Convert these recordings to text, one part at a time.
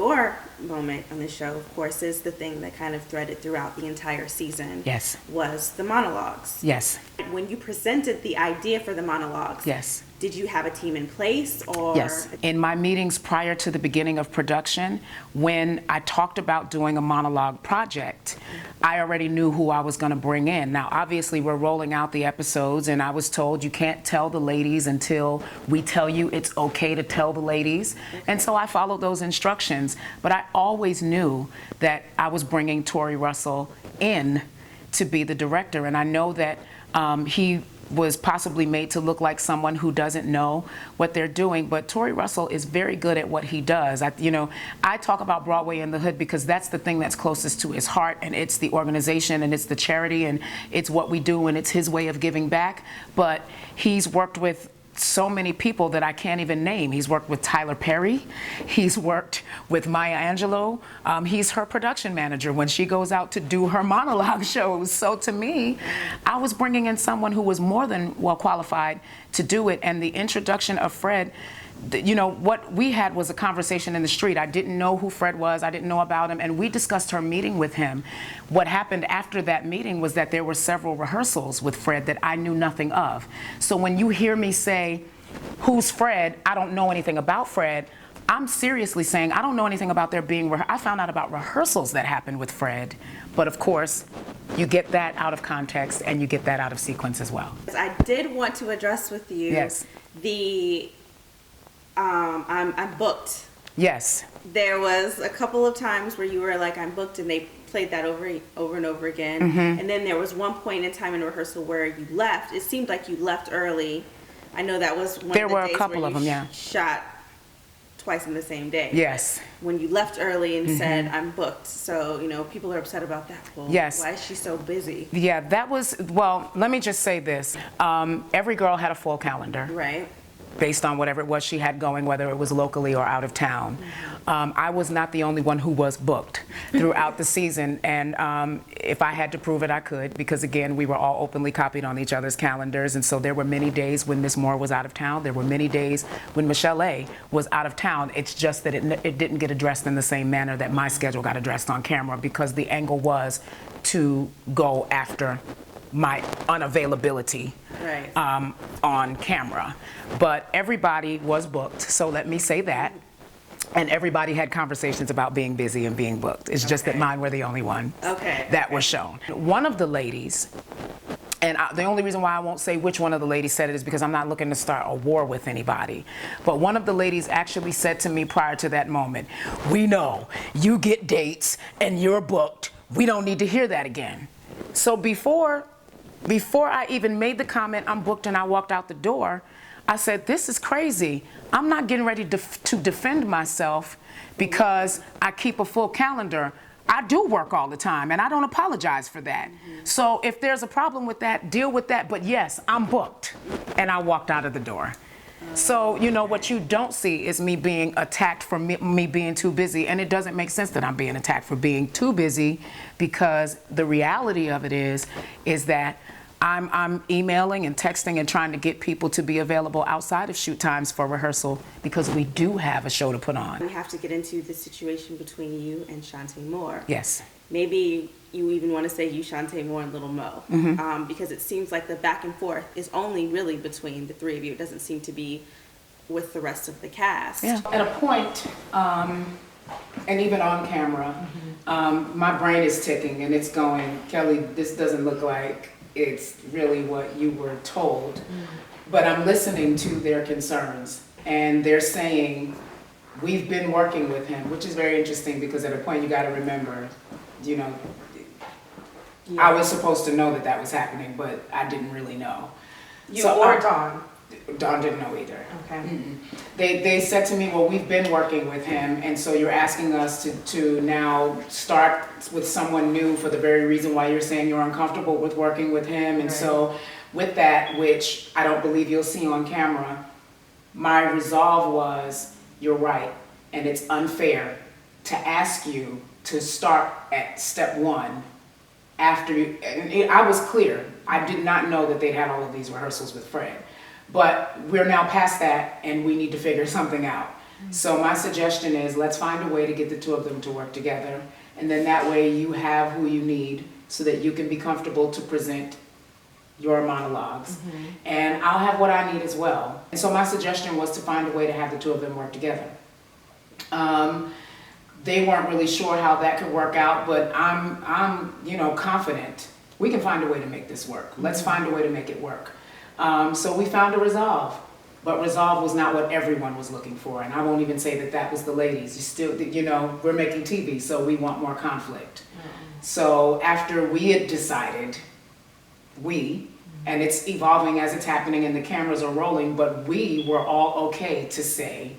your moment on the show, of course, is the thing that kind of threaded throughout the entire season. Yes. Was the monologues. Yes. When you presented the idea for the monologues, yes. Did you have a team in place, or? Yes. In my meetings prior to the beginning of production, when I talked about doing a monologue project, I already knew who I was going to bring in. Now, obviously, we're rolling out the episodes, and I was told you can't tell the ladies until we tell you it's okay to tell the ladies. Okay. And so I followed those instructions. But I always knew that I was bringing Tori Russell in to be the director, and I know that he was possibly made to look like someone who doesn't know what they're doing, but Tori Russell is very good at what he does. I talk about Broadway in the Hood because that's the thing that's closest to his heart, and it's the organization, and it's the charity, and it's what we do, and it's his way of giving back. But he's worked with so many people that I can't even name. He's worked with Tyler Perry. He's worked with Maya Angelou. He's her production manager when she goes out to do her monologue shows. So to me, I was bringing in someone who was more than well qualified to do it. And the introduction of Fred, what we had was a conversation in the street. I didn't know who Fred was. I didn't know about him. And we discussed her meeting with him. What happened after that meeting was that there were several rehearsals with Fred that I knew nothing of. So when you hear me say, who's Fred? I don't know anything about Fred. I'm seriously saying I don't know anything about there being, I found out about rehearsals that happened with Fred. But of course, you get that out of context and you get that out of sequence as well. I did want to address with you yes. I'm booked. Yes. There was a couple of times where you were like, I'm booked, and they played that over and over again. Mm-hmm. And then there was one point in time in rehearsal where you left. It seemed like you left early. I know that was one there of the were days a couple where of them, yeah. Shot twice in the same day. Yes. When you left early and mm-hmm. said, I'm booked. So, people are upset about that. Well, yes. Why is she so busy? Yeah, that was, well, let me just say this. Every girl had a full calendar. Right. Based on whatever it was she had going, whether it was locally or out of town. I was not the only one who was booked throughout the season, and if I had to prove it, I could, because again, we were all openly copied on each other's calendars, and so there were many days when Miss Moore was out of town. There were many days when Michel'le was out of town. It's just that it didn't get addressed in the same manner that my schedule got addressed on camera, because the angle was to go after my unavailability right. On camera. But everybody was booked, so let me say that. And everybody had conversations about being busy and being booked. It's just that mine were the only one that was shown. One of the ladies, and the only reason why I won't say which one of the ladies said it is because I'm not looking to start a war with anybody. But one of the ladies actually said to me prior to that moment, we know you get dates and you're booked. We don't need to hear that again. So before I even made the comment, I'm booked, and I walked out the door, I said, this is crazy. I'm not getting ready to defend myself because I keep a full calendar. I do work all the time, and I don't apologize for that. Mm-hmm. So if there's a problem with that, deal with that. But yes, I'm booked. And I walked out of the door. So, what you don't see is me being attacked for me being too busy. And it doesn't make sense that I'm being attacked for being too busy, because the reality of it is that I'm emailing and texting and trying to get people to be available outside of shoot times for rehearsal, because we do have a show to put on. We have to get into the situation between you and Shantae Moore. Yes. Maybe you even want to say you, Shantae Moore, and Little Mo, mm-hmm. Because it seems like the back and forth is only really between the three of you. It doesn't seem to be with the rest of the cast. Yeah. At a point, and even on camera, mm-hmm. My brain is ticking and it's going, Kelly, this doesn't look like it's really what you were told. Mm-hmm. But I'm listening to their concerns, and they're saying, we've been working with him, which is very interesting, because at a point you got to remember, I was supposed to know that was happening, but I didn't really know. Dawn? Dawn didn't know either. Okay. Mm-mm. They said to me, well, we've been working with him, and so you're asking us to now start with someone new for the very reason why you're saying you're uncomfortable with working with him. And so with that, which I don't believe you'll see on camera, my resolve was, you're right, and it's unfair to ask you to start at step one after you, and I was clear. I did not know that they'd had all of these rehearsals with Fred. But we're now past that, and we need to figure something out. So my suggestion is, let's find a way to get the two of them to work together, and then that way you have who you need so that you can be comfortable to present your monologues. And I'll have what I need as well. And so my suggestion was to find a way to have the two of them work together. They weren't really sure how that could work out, but I'm confident we can find a way to make this work. Let's find a way to make it work. So we found a resolve, but resolve was not what everyone was looking for. And I won't even say that that was the ladies. You still, we're making TV, so we want more conflict. So after we had decided, and it's evolving as it's happening and the cameras are rolling, but we were all okay to say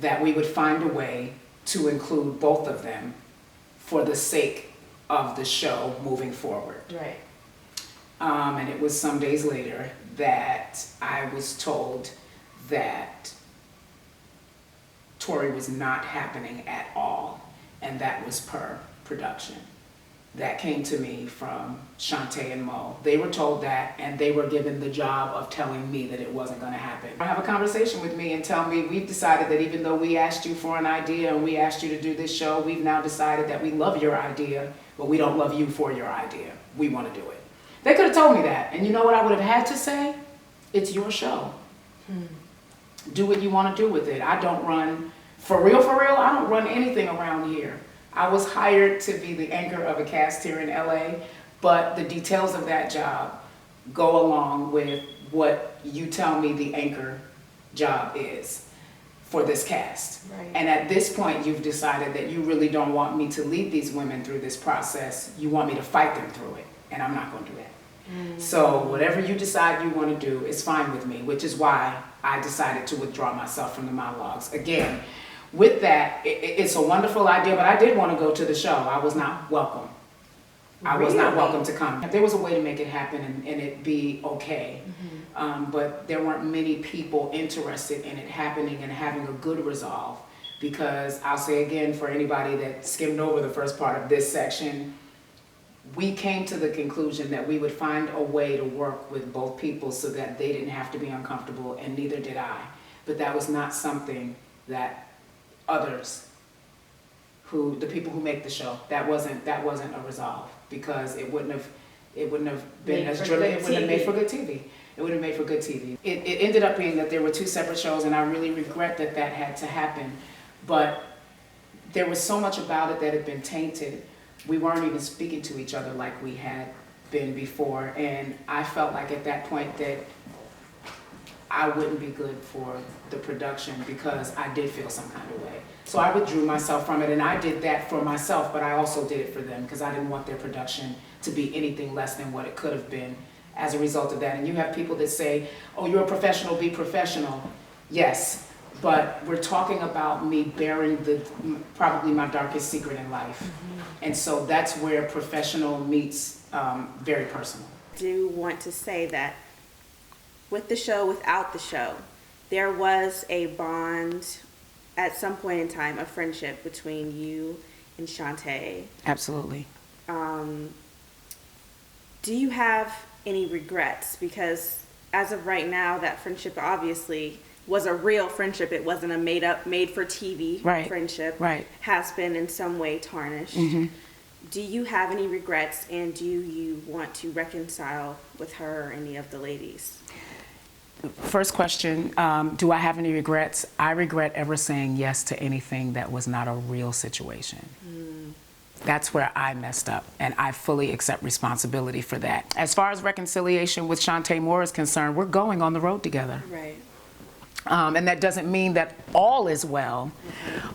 that we would find a way to include both of them for the sake of the show moving forward. Right. And it was some days later that I was told that Tori was not happening at all, and that was per production. That came to me from Shantae and Mo. They were told that, and they were given the job of telling me that it wasn't going to happen. Have a conversation with me and tell me, we've decided that even though we asked you for an idea and we asked you to do this show, we've now decided that we love your idea, but we don't love you for your idea. We want to do it. They could have told me that, and you know what I would have had to say? It's your show. Do what you want to do with it. I don't run, for real, I don't run anything around here. I was hired to be the anchor of a cast here in LA, but the details of that job go along with what you tell me the anchor job is for this cast. Right. And at this point, you've decided that you really don't want me to lead these women through this process. You want me to fight them through it, and I'm not going to do that. So whatever you decide you want to do is fine with me, which is why I decided to withdraw myself from the monologues. Again, with that, it's a wonderful idea, but I did want to go to the show. I was not welcome. I was not welcome to come. There was a way to make it happen and it be okay, but there weren't many people interested in it happening and having a good resolve, because I'll say again, for anybody that skimmed over the first part of this section, we came to the conclusion that we would find a way to work with both people so that they didn't have to be uncomfortable, and neither did I. But that was not something that others, the people who make the show, that wasn't a resolve, because it wouldn't have been as driven. It wouldn't have made for good TV. It would have made for good TV. It ended up being that there were two separate shows, and I really regret that that had to happen. But there was so much about it that had been tainted. We weren't even speaking to each other like we had been before, and I felt like at that point that I wouldn't be good for the production, because I did feel some kind of way. So I withdrew myself from it, and I did that for myself, but I also did it for them, because I didn't want their production to be anything less than what it could have been as a result of that. And you have people that say, oh, you're a professional, be professional. Yes, but we're talking about me bearing probably my darkest secret in life. And so that's where professional meets very personal. I do want to say that with the show, without the show, there was a bond at some point in time, a friendship between you and Shantae. Absolutely. Do you have any regrets? Because as of right now, that friendship obviously was a real friendship. It wasn't a made for TV friendship. Right. Has been in some way tarnished. Do you have any regrets, and do you want to reconcile with her or any of the ladies? First question, do I have any regrets? I regret ever saying yes to anything that was not a real situation. That's where I messed up, and I fully accept responsibility for that. As far as reconciliation with Shantae Moore is concerned, we're going on the road together. Right. And that doesn't mean that all is well,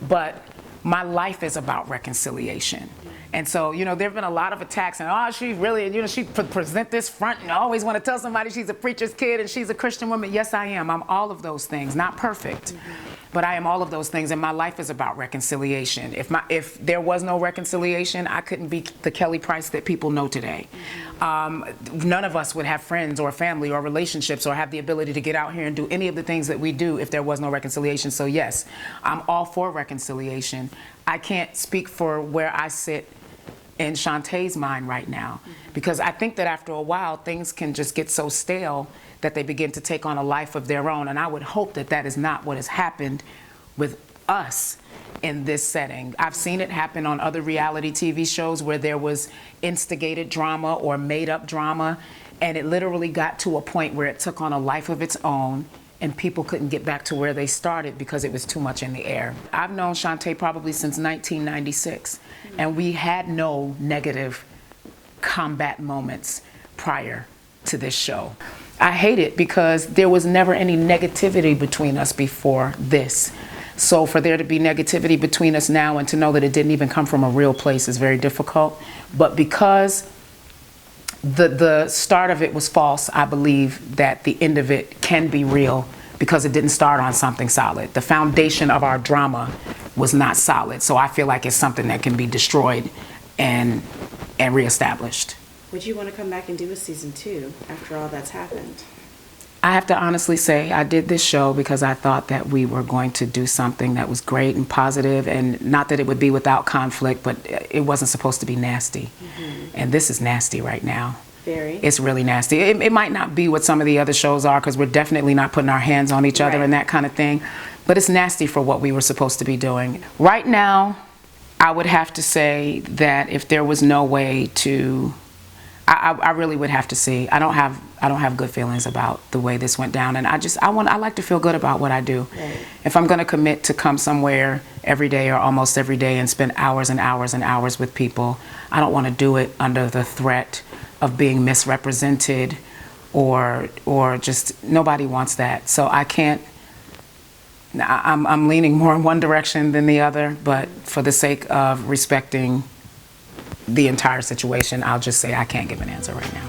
but my life is about reconciliation. And so, there have been a lot of attacks, and she really, she present this front and always want to tell somebody she's a preacher's kid and she's a Christian woman. Yes, I am. I'm all of those things. Not perfect, but I am all of those things, and my life is about reconciliation. If there was no reconciliation, I couldn't be the Kelly Price that people know today. None of us would have friends or family or relationships or have the ability to get out here and do any of the things that we do if there was no reconciliation. So yes, I'm all for reconciliation. I can't speak for where I sit in Shantae's mind right now, because I think that after a while things can just get so stale that they begin to take on a life of their own, and I would hope that that is not what has happened with us in this setting. I've seen it happen on other reality TV shows where there was instigated drama or made up drama, and it literally got to a point where it took on a life of its own and people couldn't get back to where they started because it was too much in the air. I've known Shantae probably since 1996, and we had no negative combat moments prior to this show. I hate it because there was never any negativity between us before this. So for there to be negativity between us now and to know that it didn't even come from a real place is very difficult. But because the start of it was false, I believe that the end of it can be real because it didn't start on something solid. The foundation of our drama was not solid. So I feel like it's something that can be destroyed and reestablished. Would you want to come back and do a season 2 after all that's happened? I have to honestly say I did this show because I thought that we were going to do something that was great and positive, and not that it would be without conflict, but it wasn't supposed to be nasty. And this is nasty right now. Very. It's really nasty. It might not be what some of the other shows are because we're definitely not putting our hands on each other and that kind of thing, but it's nasty for what we were supposed to be doing. Right now, I would have to say that if there was no way to, I really would have to see. I don't have good feelings about the way this went down, and I like to feel good about what I do. Right. If I'm going to commit to come somewhere every day or almost every day and spend hours and hours and hours with people, I don't want to do it under the threat of being misrepresented or just, nobody wants that. So I can't. I'm leaning more in one direction than the other, but for the sake of respecting the entire situation, I'll just say I can't give an answer right now.